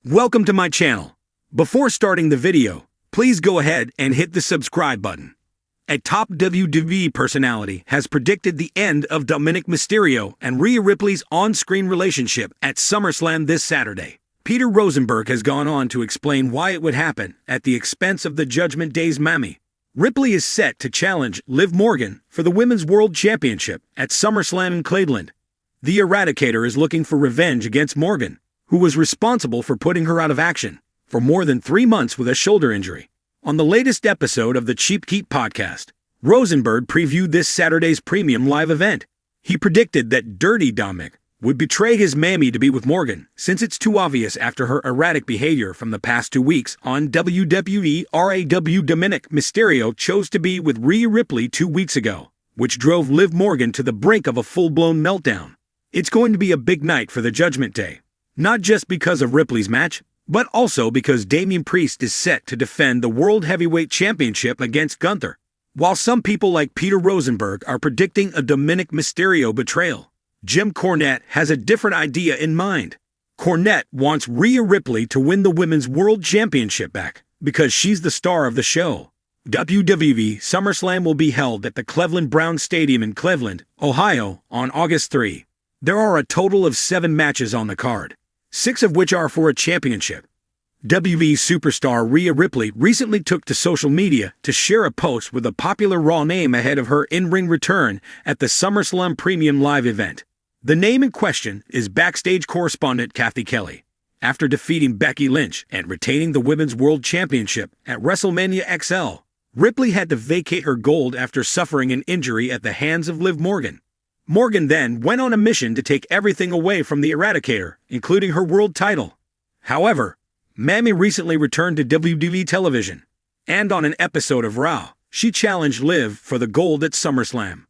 Welcome to my channel. Before starting the video, please go ahead and hit the subscribe button. A top WWE personality has predicted the end of Dominik Mysterio and Rhea Ripley's on-screen relationship at SummerSlam this Saturday. Peter Rosenberg has gone on to explain why it would happen at the expense of the Judgment Day's Mammy. Ripley is set to challenge Liv Morgan for the Women's World Championship at SummerSlam in Cleveland. The Eradicator is looking for revenge against Morgan, who was responsible for putting her out of action for more than 3 months with a shoulder injury. On the latest episode of the Cheap Heat podcast, Rosenberg previewed this Saturday's premium live event. He predicted that Dirty Dominik would betray his mammy to be with Morgan, since it's too obvious after her erratic behavior from the past 2 weeks on WWE Raw Dominik Mysterio chose to be with Rhea Ripley 2 weeks ago, which drove Liv Morgan to the brink of a full-blown meltdown. It's going to be a big night for the Judgment Day, not just because of Ripley's match, but also because Damian Priest is set to defend the World Heavyweight Championship against Gunther. While some people like Peter Rosenberg are predicting a Dominik Mysterio betrayal, Jim Cornette has a different idea in mind. Cornette wants Rhea Ripley to win the Women's World Championship back because she's the star of the show. WWE SummerSlam will be held at the Cleveland Browns Stadium in Cleveland, Ohio, on August 3. There are a total of 7 matches on the card, 6 of which are for a championship. WWE superstar Rhea Ripley recently took to social media to share a post with a popular Raw name ahead of her in-ring return at the SummerSlam Premium Live event. The name in question is backstage correspondent Cathy Kelley. After defeating Becky Lynch and retaining the Women's World Championship at WrestleMania XL, Ripley had to vacate her gold after suffering an injury at the hands of Liv Morgan. Morgan then went on a mission to take everything away from the Eradicator, including her world title. However, Mammy recently returned to WWE television, and on an episode of Raw, she challenged Liv for the gold at SummerSlam.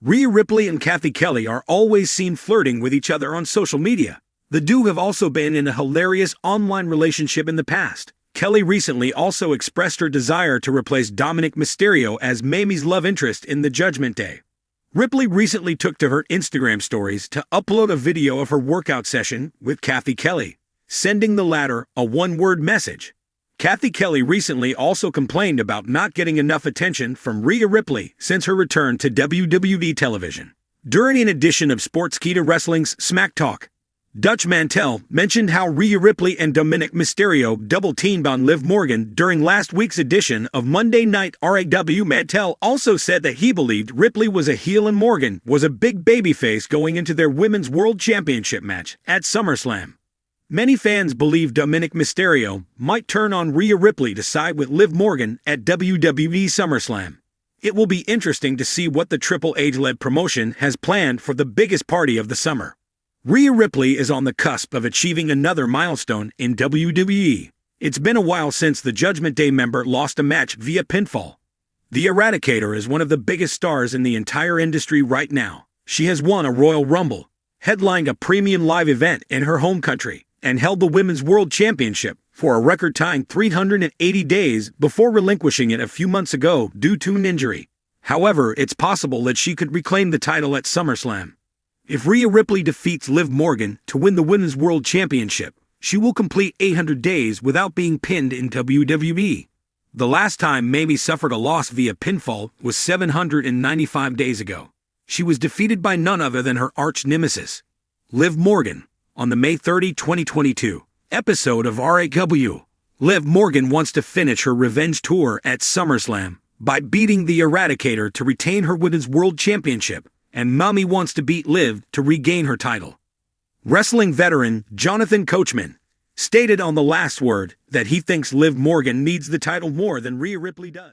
Rhea Ripley and Cathy Kelley are always seen flirting with each other on social media. The duo have also been in a hilarious online relationship in the past. Kelley recently also expressed her desire to replace Dominik Mysterio as Mammy's love interest in the Judgment Day. Ripley recently took to her Instagram stories to upload a video of her workout session with Cathy Kelley, sending the latter a one-word message. Cathy Kelley recently also complained about not getting enough attention from Rhea Ripley since her return to WWE television. During an edition of Sportskeeda Wrestling's Smack Talk, Dutch Mantel mentioned how Rhea Ripley and Dominik Mysterio double-teamed on Liv Morgan during last week's edition of Monday Night Raw. Mantel also said that he believed Ripley was a heel and Morgan was a big babyface going into their Women's World Championship match at SummerSlam. Many fans believe Dominik Mysterio might turn on Rhea Ripley to side with Liv Morgan at WWE SummerSlam. It will be interesting to see what the Triple H-led promotion has planned for the biggest party of the summer. Rhea Ripley is on the cusp of achieving another milestone in WWE. It's been a while since the Judgment Day member lost a match via pinfall. The Eradicator is one of the biggest stars in the entire industry right now. She has won a Royal Rumble, headlined a premium live event in her home country, and held the Women's World Championship for a record-tying 380 days before relinquishing it a few months ago due to an injury. However, it's possible that she could reclaim the title at SummerSlam. If Rhea Ripley defeats Liv Morgan to win the Women's World Championship, she will complete 800 days without being pinned in WWE. The last time Mammy suffered a loss via pinfall was 795 days ago. She was defeated by none other than her arch-nemesis, Liv Morgan, on the May 30, 2022 episode of RAW. Liv Morgan wants to finish her revenge tour at SummerSlam by beating the Eradicator to retain her Women's World Championship, and Mammy wants to beat Liv to regain her title. Wrestling veteran Jonathan Coachman stated on The Last Word that he thinks Liv Morgan needs the title more than Rhea Ripley does.